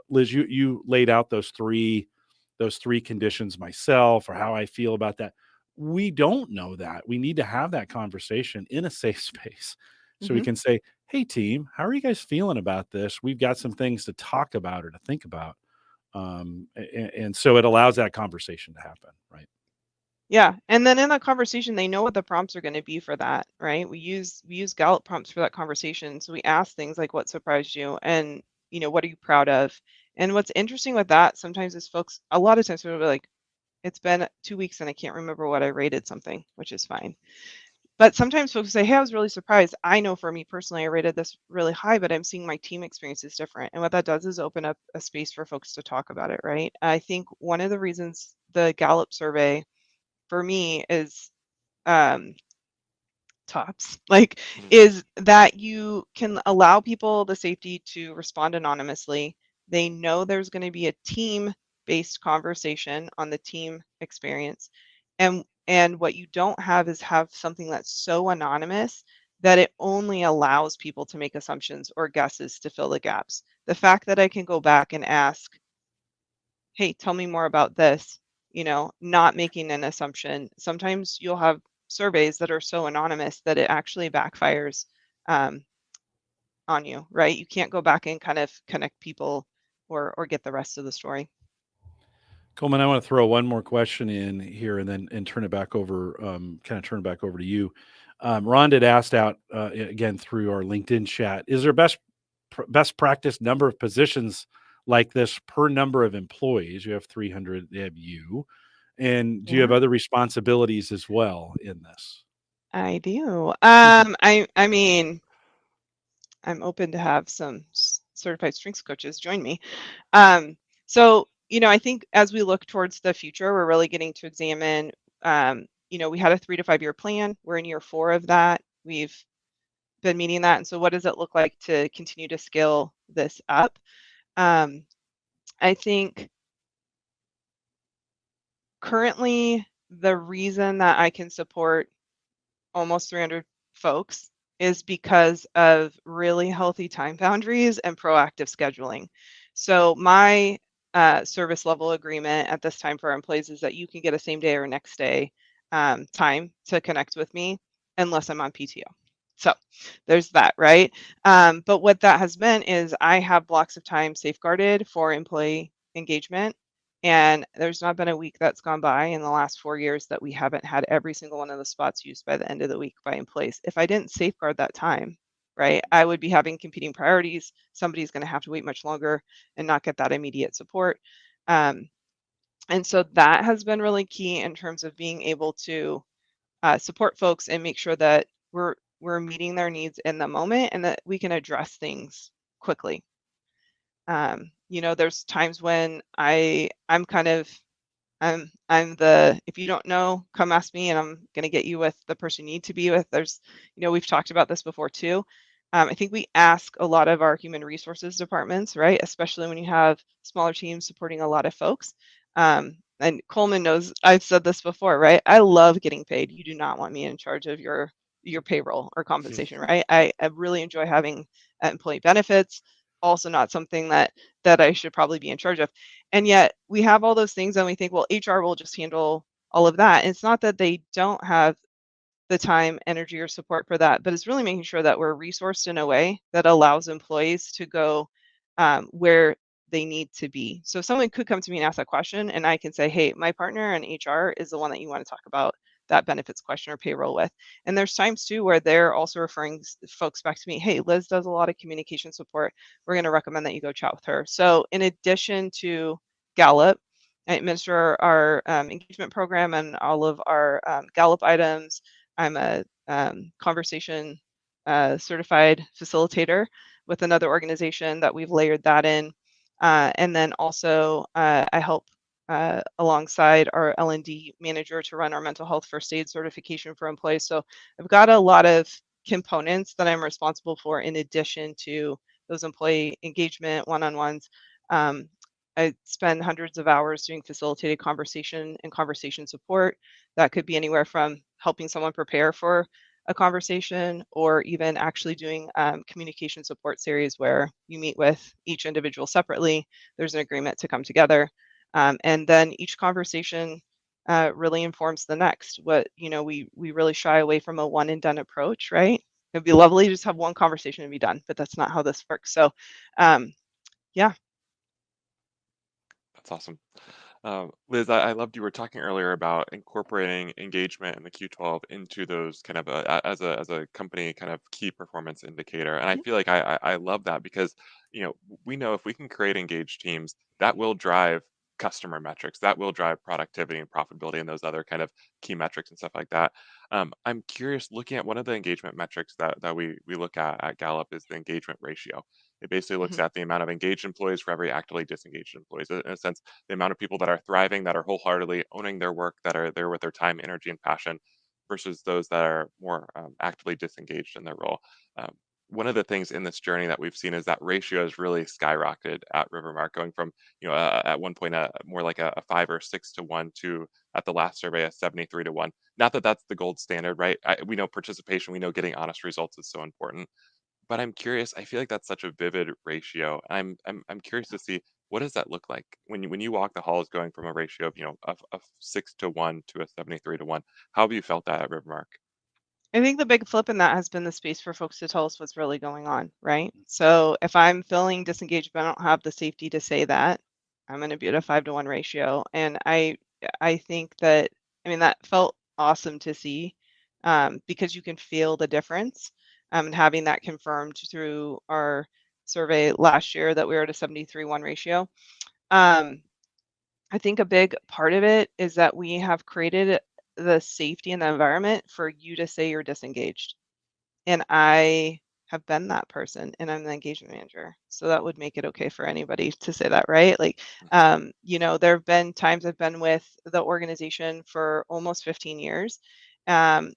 Liz, you laid out those three conditions myself, or how I feel about that. We don't know that. We need to have that conversation in a safe space so we Mhm. can say, hey team, how are you guys feeling about this? We've got some things to talk about or to think about. And so it allows that conversation to happen, right? Yeah, and then in that conversation, they know what the prompts are going to be for that, right? We use Gallup prompts for that conversation. So we ask things like, "What surprised you?" and "What are you proud of?" And what's interesting with that sometimes is folks, a lot of times, will be like, "It's been 2 weeks and I can't remember what I rated something," which is fine. But sometimes folks say, "Hey, I was really surprised. I know for me personally, I rated this really high, but I'm seeing my team experience is different." And what that does is open up a space for folks to talk about it, right? I think one of the reasons the Gallup survey for me is tops Mhm. is that you can allow people the safety to respond anonymously. They know there's going to be a team based conversation on the team experience, and what you don't have is have something that's so anonymous that it only allows people to make assumptions or guesses to fill the gaps. The fact that I can go back and ask, hey, tell me more about this, not making an assumption. Sometimes you'll have surveys that are so anonymous that it actually backfires um, on you, right? You can't go back and kind of connect people or get the rest of the story. Coleman, I want to throw one more question in here and then turn it back over, turn it back over to you. Ron had asked out again through our LinkedIn chat, is there best practice number of positions like this per number of employees? You have 300, they have you. And do you have Yeah, other responsibilities as well in this? I do. I mean, I'm open to have some certified strengths coaches join me. So, I think as we look towards the future, we're really getting to examine, we had a 3 to 5 year plan. We're in year 4 of that. We've been meeting that. And so what does it look like to continue to scale this up? I think currently the reason that I can support almost 300 folks is because of really healthy time boundaries and proactive scheduling. So my service level agreement at this time for our employees is that you can get a same day or next day time to connect with me unless I'm on PTO. So there's that, right? But what that has meant is I have blocks of time safeguarded for employee engagement. And there's not been a week that's gone by in the last 4 years that we haven't had every single one of the spots used by the end of the week by employees. If I didn't safeguard that time, right, I would be having competing priorities. Somebody's going to have to wait much longer and not get that immediate support. And so that has been really key in terms of being able to support folks and make sure that we're meeting their needs in the moment and that we can address things quickly. There's times when I'm kind of I'm the, if you don't know, come ask me and I'm going to get you with the person you need to be with. There's, we've talked about this before too. I think we ask a lot of our human resources departments, right? Especially when you have smaller teams supporting a lot of folks. And Coleman knows I've said this before, right? I love getting paid. You do not want me in charge of your your payroll or compensation, right? I really enjoy having employee benefits. Also not something that I should probably be in charge of. And yet we have all those things and we think, well, HR will just handle all of that. And it's not that they don't have the time, energy, or support for that, but it's really making sure that we're resourced in a way that allows employees to go where they need to be. So someone could come to me and ask that question, and I can say, hey, my partner in HR is the one that you want to talk about that benefits question or payroll with. And there's times too where they're also referring folks back to me, hey, Liz does a lot of communication support. We're going to recommend that you go chat with her. So in addition to Gallup, I administer our engagement program and all of our Gallup items. I'm a conversation certified facilitator with another organization that we've layered that in. And then also I help alongside our L&D manager to run our mental health first aid certification for employees. So I've got a lot of components that I'm responsible for in addition to those employee engagement one-on-ones. I spend hundreds of hours doing facilitated conversation and conversation support. That could be anywhere from helping someone prepare for a conversation or even actually doing communication support series where you meet with each individual separately. There's an agreement to come together. And then each conversation really informs the next. We really shy away from a one and done approach, right? It'd be lovely to just have one conversation and be done, but that's not how this works. So yeah. That's awesome. Liz, I loved you were talking earlier about incorporating engagement in the Q12 into those kind of as a company kind of key performance indicator. And I feel like I love that because, we know if we can create engaged teams, that will drive customer metrics, that will drive productivity and profitability and those other kind of key metrics and stuff like that. I'm curious, looking at one of the engagement metrics that we look at Gallup is the engagement ratio. It basically looks Mhm. at the amount of engaged employees for every actively disengaged employees. In a sense, the amount of people that are thriving, that are wholeheartedly owning their work, that are there with their time, energy, and passion, versus those that are more actively disengaged in their role. Um, One of the things in this journey that we've seen is that ratio has really skyrocketed at Rivermark, going from at one point more like a 5 or 6 to 1 to at the last survey a 73 to 1. Not that that's the gold standard, right? We know participation, we know getting honest results is so important, but I'm curious, I feel like that's such a vivid ratio. I'm curious to see what does that look like when you walk the halls going from a ratio of, of 6 to 1 to a 73 to 1. How have you felt that at Rivermark? I think the big flip in that has been the space for folks to tell us what's really going on, right? So if I'm feeling disengaged, but I don't have the safety to say that, I'm going to be at a 5 to 1 ratio. And I think that, I mean, that felt awesome to see because you can feel the difference. And having that confirmed through our survey last year that we were at a 73-1 ratio. I think a big part of it is that we have created the safety in the environment for you to say you're disengaged. And I have been that person and I'm the engagement manager. So that would make it okay for anybody to say that, right? Like, there have been times I've been with the organization for almost 15 years. And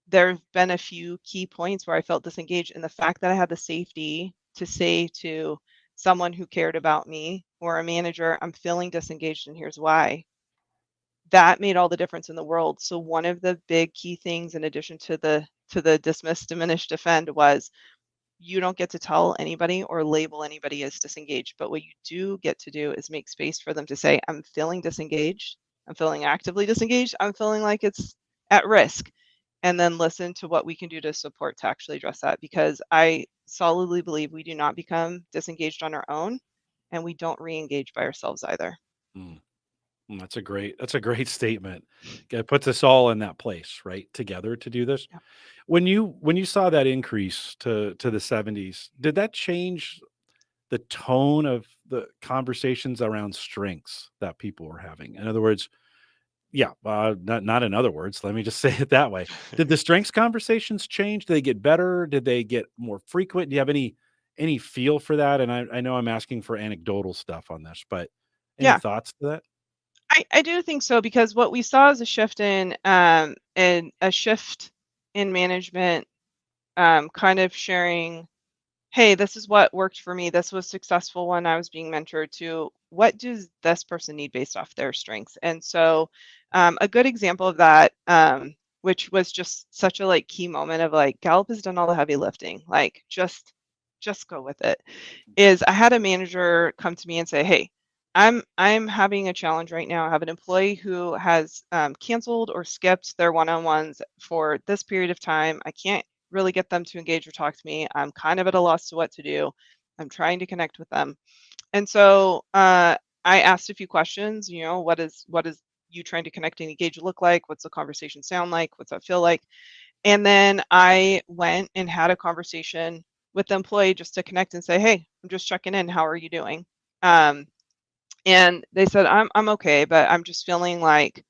there have been a few key points where I felt disengaged. And the fact that I had the safety to say to someone who cared about me or a manager, I'm feeling disengaged and here's why, that made all the difference in the world. So one of the big key things in addition to the dismiss, diminish, defend was you don't get to tell anybody or label anybody as disengaged, but what you do get to do is make space for them to say, I'm feeling disengaged, I'm feeling actively disengaged, I'm feeling like it's at risk, and then listen to what we can do to support to actually address that, because I solidly believe we do not become disengaged on our own and we don't re-engage by ourselves either. Mm. That's a great statement. It puts us all in that place, right, together to do this. Yeah. When you saw that increase to the 70s, did that change the tone of the conversations around strengths that people were having? In other words, yeah, not in other words, let me just say it that way. Did the strengths conversations change? Did they get better? Did they get more frequent? Do you have any feel for that? And I know I'm asking for anecdotal stuff on this, but any Yeah. thoughts to that? I do think so, because what we saw is a shift in management, kind of sharing, hey, this is what worked for me. This was successful when I was being mentored, to what does this person need based off their strengths. And so a good example of that which was just such a like key moment of like Gallup has done all the heavy lifting, like just go with it. Is I had a manager come to me and say, hey, I'm having a challenge right now. I have an employee who has canceled or skipped their one-on-ones for this period of time. I can't really get them to engage or talk to me. I'm kind of at a loss to what to do. I'm trying to connect with them. And so I asked a few questions, you know, what is you trying to connect and engage look like? What's the conversation sound like? What's that feel like? And then I went and had a conversation with the employee just to connect and say, hey, I'm just checking in. How are you doing? And they said, I'm okay, but I'm just feeling like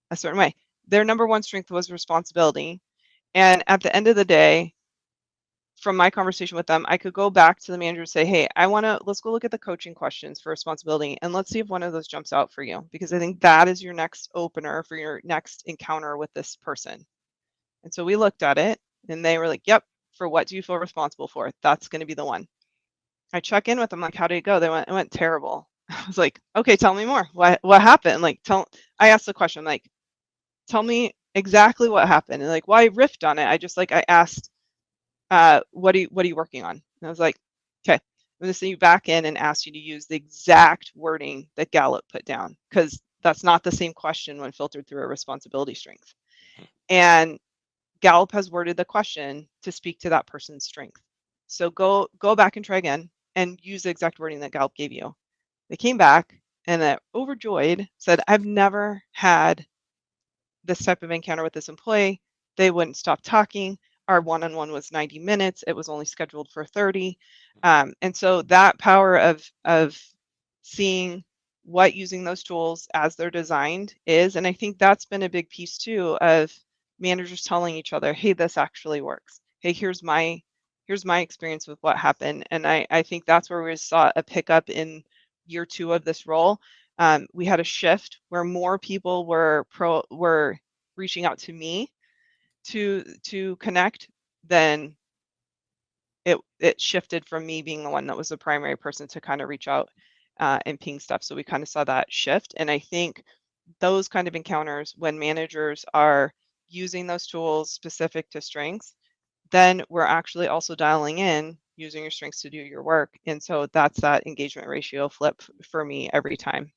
a certain way. Their number one strength was responsibility. And at the end of the day, from my conversation with them, I could go back to the manager and say, hey, let's go look at the coaching questions for responsibility and let's see if one of those jumps out for you, because I think that is your next opener for your next encounter with this person. And so we looked at it and they were like, yep, for what do you feel responsible for? That's going to be the one. I check in with them, like, how did it go? It went terrible. I was like, okay, tell me more. What happened? Like, I asked the question, like, tell me exactly what happened. And like, why riffed on it? I asked, what are you working on? And I was like, okay, I'm going to send you back in and ask you to use the exact wording that Gallup put down, because that's not the same question when filtered through a responsibility strength. And Gallup has worded the question to speak to that person's strength. So go back and try again and use the exact wording that Gallup gave you. They came back and overjoyed said, I've never had this type of encounter with this employee. They wouldn't stop talking. Our one-on-one was 90 minutes. It was only scheduled for 30. And so that power of seeing what using those tools as they're designed is, and I think that's been a big piece too of managers telling each other, hey, this actually works. Hey, here's my experience with what happened. And I think that's where we saw a pickup in year 2 of this role. We had a shift where more people were reaching out to me to connect than it shifted from me being the one that was the primary person to kind of reach out and ping stuff. So we kind of saw that shift. And I think those kind of encounters, when managers are using those tools specific to strengths, then we're actually also dialing in using your strengths to do your work. And so that's that engagement ratio flip for me every time.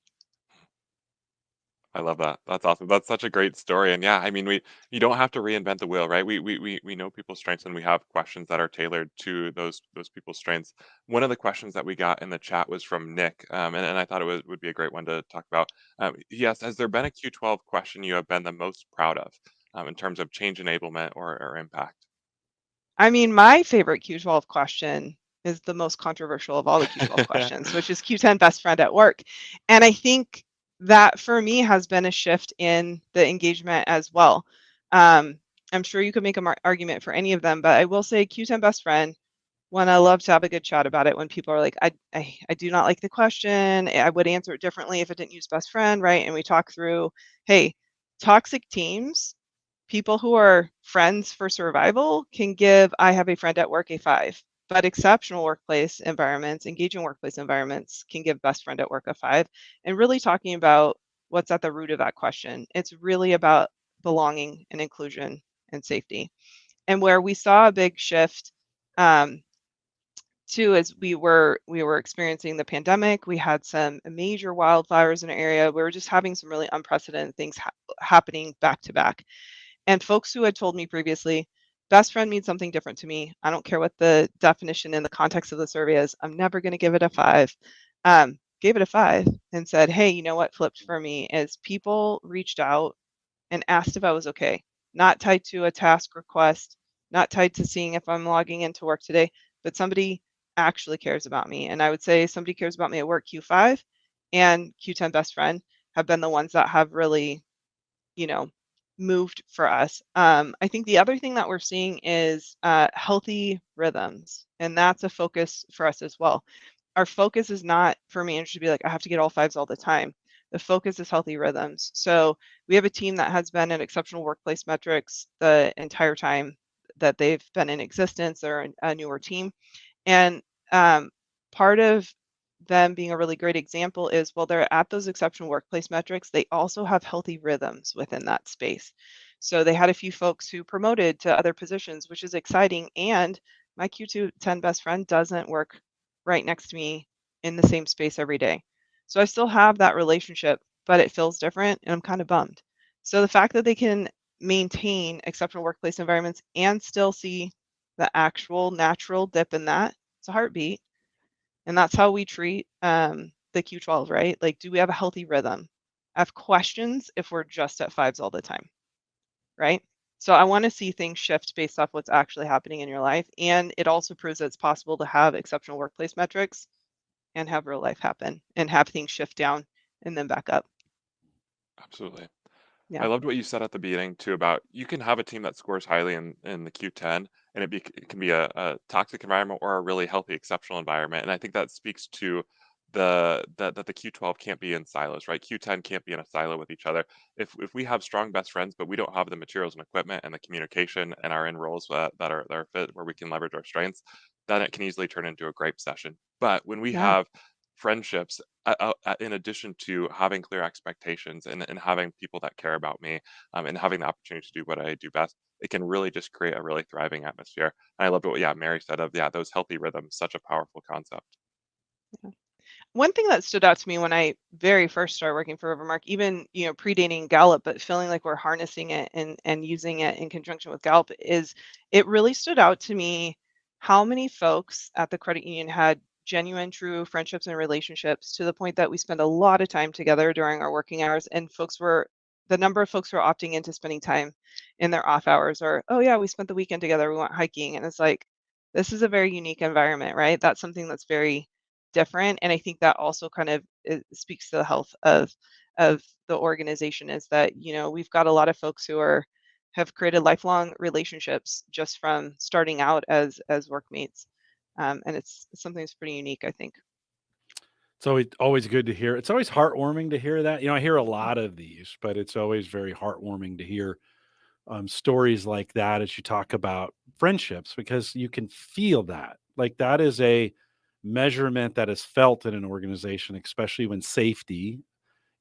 I love that. That's awesome. That's such a great story. And yeah, I mean, you don't have to reinvent the wheel, right? We know people's strengths, and we have questions that are tailored to those people's strengths. One of the questions that we got in the chat was from Nick, and I thought would be a great one to talk about. He asked, has there been a Q12 question you have been the most proud of in terms of change enablement or impact? I mean, my favorite Q12 question is the most controversial of all the Q12 questions, which is Q10 best friend at work. And I think that for me has been a shift in the engagement as well. I'm sure you could make an argument for any of them, but I will say Q10 best friend, when I love to have a good chat about it, when people are like, I do not like the question. I would answer it differently if it didn't use best friend, right? And we talk through, hey, toxic teams, people who are friends for survival can give I have a friend at work a 5, but exceptional workplace environments, engaging workplace environments can give best friend at work a 5. And really talking about what's at the root of that question. It's really about belonging and inclusion and safety. And where we saw a big shift too, as we were experiencing the pandemic, we had some major wildfires in an area. We were just having some really unprecedented things happening back to back. And folks who had told me previously, best friend means something different to me. I don't care what the definition in the context of the survey is. I'm never going to give it a 5. Gave it a 5 and said, hey, you know what flipped for me is people reached out and asked if I was okay. Not tied to a task request, not tied to seeing if I'm logging into work today, but somebody actually cares about me. And I would say somebody cares about me at work. Q5 and Q10 best friend have been the ones that have really, you know, moved for us. I think the other thing that we're seeing is healthy rhythms, and that's a focus for us as well. Our focus is not for managers to be like, I have to get all 5s all the time. The focus is healthy rhythms. So we have a team that has been at exceptional workplace metrics the entire time that they've been in existence. They're a newer team. And part of them being a really great example is, well, they're at those exceptional workplace metrics, they also have healthy rhythms within that space. So they had a few folks who promoted to other positions, which is exciting. And my Q10 best friend doesn't work right next to me in the same space every day. So I still have that relationship, but it feels different and I'm kind of bummed. So the fact that they can maintain exceptional workplace environments and still see the actual natural dip in that, it's a heartbeat. And that's how we treat the Q12, right? Like, do we have a healthy rhythm? I have questions if we're just at fives all the time, right? So I want to see things shift based off what's actually happening in your life. And it also proves that it's possible to have exceptional workplace metrics and have real life happen and have things shift down and then back up. Absolutely. I Yeah. loved what you said at the beginning too about you can have a team that scores highly in the Q10 and it can be a toxic environment or a really healthy exceptional environment. And I think that speaks to that the Q12 can't be in silos, right? Q10 can't be in a silo with each other. If we have strong best friends, but we don't have the materials and equipment and the communication and are in roles that are fit where we can leverage our strengths, then it can easily turn into a gripe session. But when we Yeah. have friendships, in addition to having clear expectations and having people that care about me, and having the opportunity to do what I do best, it can really just create a really thriving atmosphere. And I loved what, yeah, Mary said of, yeah, those healthy rhythms, such a powerful concept. One thing that stood out to me when I very first started working for Rivermark, even predating Gallup, but feeling like we're harnessing it and using it in conjunction with Gallup, is it really stood out to me how many folks at the credit union had genuine, true friendships and relationships to the point that we spend a lot of time together during our working hours, and the number of folks who are opting into spending time in their off hours, or oh yeah, we spent the weekend together, we went hiking, and it's like this is a very unique environment, right? That's something that's very different. And I think that also kind of speaks to the health of the organization, is that we've got a lot of folks who have created lifelong relationships just from starting out as workmates, and it's something that's pretty unique, I think. It's always good to hear. It's always heartwarming to hear that. I hear a lot of these, but it's always very heartwarming to hear stories like that as you talk about friendships, because you can feel that. Like, that is a measurement that is felt in an organization, especially when safety,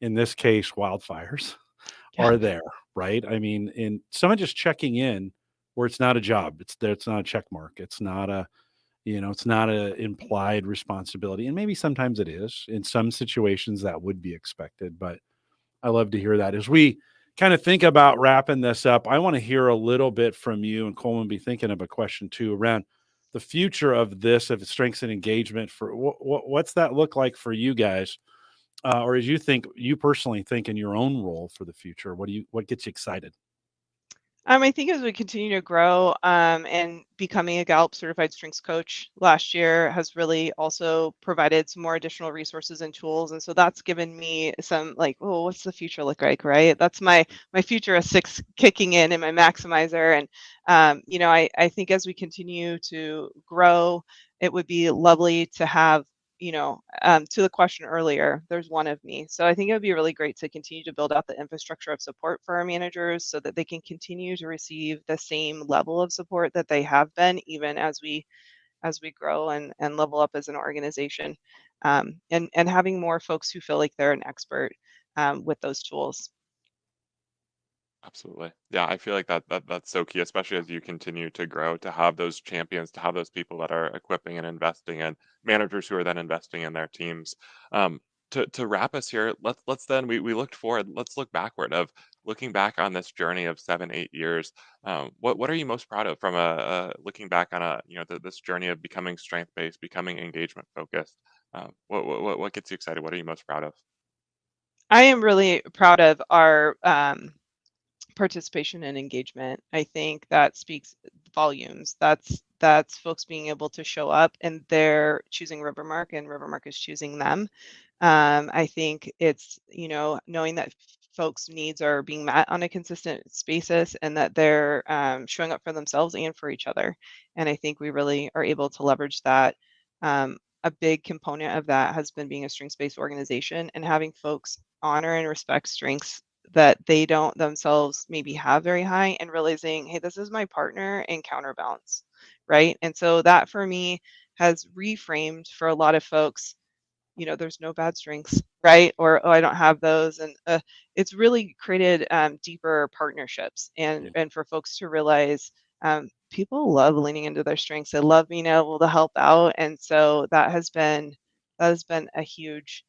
in this case, wildfires, Yeah. are there, right? I mean, in someone just checking in where it's not a job, it's not a check mark, it's not a, it's not a implied responsibility. And maybe sometimes it is. In some situations that would be expected, but I love to hear that. As we kind of think about wrapping this up, I want to hear a little bit from you, and Coleman be thinking of a question too around the future of this, of strengths and engagement. For what's that look like for you guys, or as you personally think in your own role for the future? What gets you excited? I think as we continue to grow, and becoming a Gallup certified strengths coach last year has really also provided some more additional resources and tools. And so that's given me some, like, oh, what's the future look like, right? That's my future of six kicking in and my maximizer. And I think as we continue to grow, it would be lovely to have, to the question earlier, there's one of me. So I think it would be really great to continue to build out the infrastructure of support for our managers so that they can continue to receive the same level of support that they have been, even as we grow and level up as an organization, and having more folks who feel like they're an expert with those tools. Absolutely. Yeah, I feel like that's so key, especially as you continue to grow, to have those champions, to have those people that are equipping and investing in managers who are then investing in their teams. Um, to wrap us here, let's then we looked forward, let's look backward of looking back on this journey of 7, 8 years. What are you most proud of from looking back on this journey of becoming strength based, becoming engagement focused? What gets you excited? What are you most proud of? I am really proud of our participation and engagement. I think that speaks volumes. That's folks being able to show up and they're choosing Rivermark and Rivermark is choosing them. I think it's, knowing that folks' needs are being met on a consistent basis and that they're showing up for themselves and for each other. And I think we really are able to leverage that. A big component of that has been being a strengths-based organization and having folks honor and respect strengths that they don't themselves maybe have very high, and realizing, hey, this is my partner and counterbalance, right? And so that for me has reframed for a lot of folks there's no bad strengths, right? Or, oh, I don't have those. And it's really created deeper partnerships and for folks to realize people love leaning into their strengths. They love being able to help out. And so that has been a huge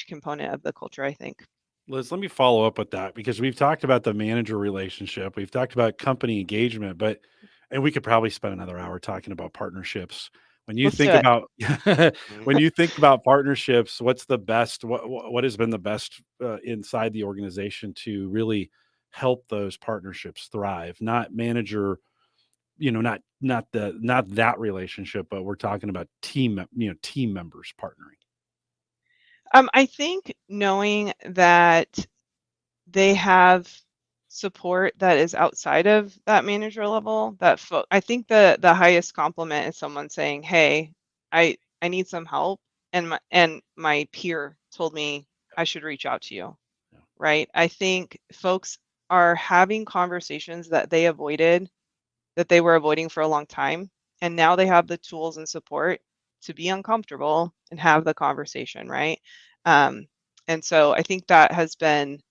component of the culture, I think. Liz, let me follow up with that because we've talked about the manager relationship. We've talked about company engagement, and we could probably spend another hour talking about partnerships. When you Let's do think it. about when you think about partnerships, what's the best? What has been the best inside the organization to really help those partnerships thrive? Not manager, not that relationship, but we're talking about team members partnering. I think knowing that they have support that is outside of that manager level, I think the highest compliment is someone saying, "Hey, I need some help," and my peer told me I should reach out to you. Yeah. Right? I think folks are having conversations that they were avoiding for a long time, and now they have the tools and support to be uncomfortable and have the conversation, right? And so I think that has been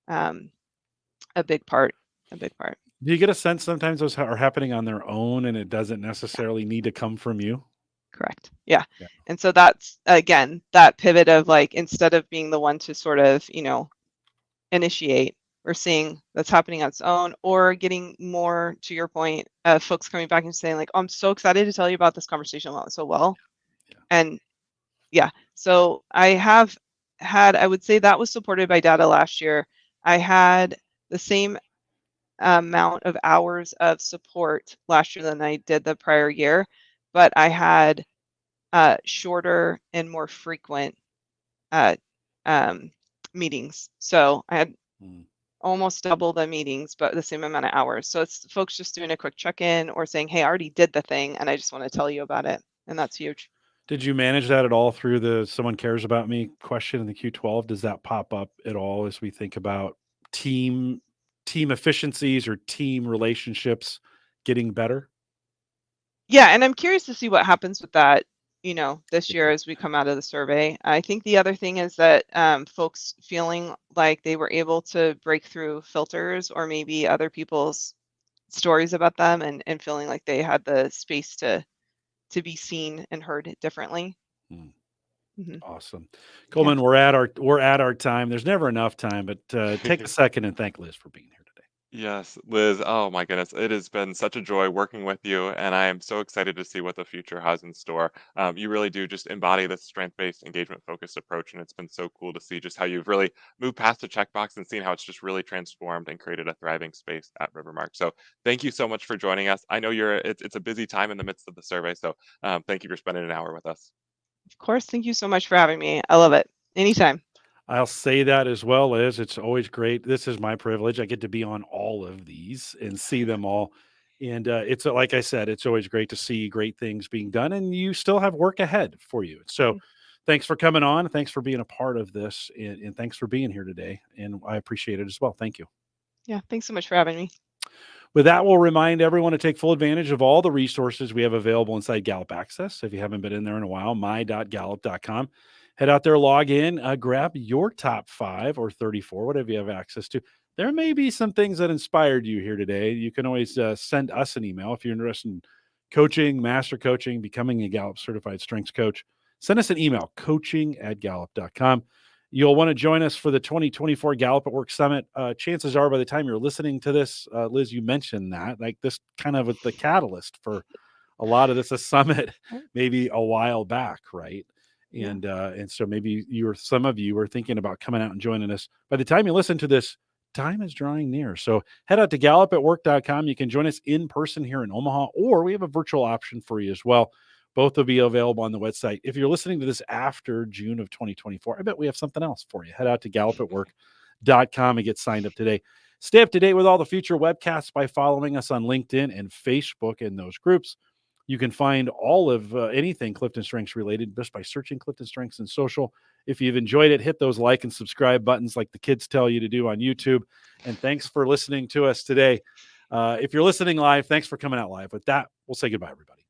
a big part. Do you get a sense sometimes those are happening on their own and it doesn't Yeah, necessarily need to come from you? correct. Yeah. Yeah. And so that's again that pivot of like instead of being the one to sort of, initiate, we're seeing that's happening on its own, or getting more to your point, folks coming back and saying like, "Oh, I'm so excited to tell you about this conversation went so well." Yeah. And yeah, so I would say that was supported by data last year. I had the same amount of hours of support last year than I did the prior year, but I had shorter and more frequent meetings. So I had almost double the meetings, but the same amount of hours. So it's folks just doing a quick check-in or saying, "Hey, I already did the thing and I just want to tell you about it." And that's huge. Did you manage that at all through the someone cares about me question in the Q12? Does that pop up at all as we think about team efficiencies or team relationships getting better? Yeah, and I'm curious to see what happens with that, this year Yeah. as we come out of the survey. I think the other thing is that folks feeling like they were able to break through filters or maybe other people's stories about them and feeling like they had the space to be seen and heard differently. Hmm. Hmm. Awesome. Yeah. Coleman, we're at our time. There's never enough time, but take a second and thank Liz for being here today. Yes, Liz. Oh my goodness. It has been such a joy working with you, and I am so excited to see what the future has in store. You really do just embody this strength-based, engagement-focused approach, and it's been so cool to see just how you've really moved past the checkbox and seen how it's just really transformed and created a thriving space at Rivermark. So thank you so much for joining us. I know it's a busy time in the midst of the survey, so thank you for spending an hour with us. Of course, thank you so much for having me. I love it. Anytime. I'll say that as well, Liz. It's always great. This is my privilege. I get to be on all of these and see them all. And it's like I said, it's always great to see great things being done, and you still have work ahead for you. So, thanks for coming on. Thanks for being a part of this, and thanks for being here today. And I appreciate it as well. Thank you. Yeah, thanks so much for having me. With that, we'll remind everyone to take full advantage of all the resources we have available inside Gallup Access. If you haven't been in there in a while, my.gallup.com. Head out there, log in, grab your top 5 or 34, whatever you have access to. There may be some things that inspired you here today. You can always send us an email if you're interested in coaching, master coaching, becoming a Gallup certified strengths coach. Send us an email, coaching@gallup.com. You'll want to join us for the 2024 Gallup at Work Summit. Chances are by the time you're listening to this, Liz, you mentioned that, like this kind of was the catalyst for a lot of this, a summit maybe a while back, right? Yeah. And so maybe some of you were thinking about coming out and joining us. By the time you listen to this, time is drawing near. So head out to gallupatwork.com. You can join us in person here in Omaha, or we have a virtual option for you as well. Both will be available on the website. If you're listening to this after June of 2024, I bet we have something else for you. Head out to gallupatwork.com and get signed up today. Stay up to date with all the future webcasts by following us on LinkedIn and Facebook in those groups. You can find all of anything Clifton Strengths related just by searching Clifton Strengths in social. If you've enjoyed it, hit those like and subscribe buttons like the kids tell you to do on YouTube. And thanks for listening to us today. If you're listening live, thanks for coming out live. With that, we'll say goodbye, everybody.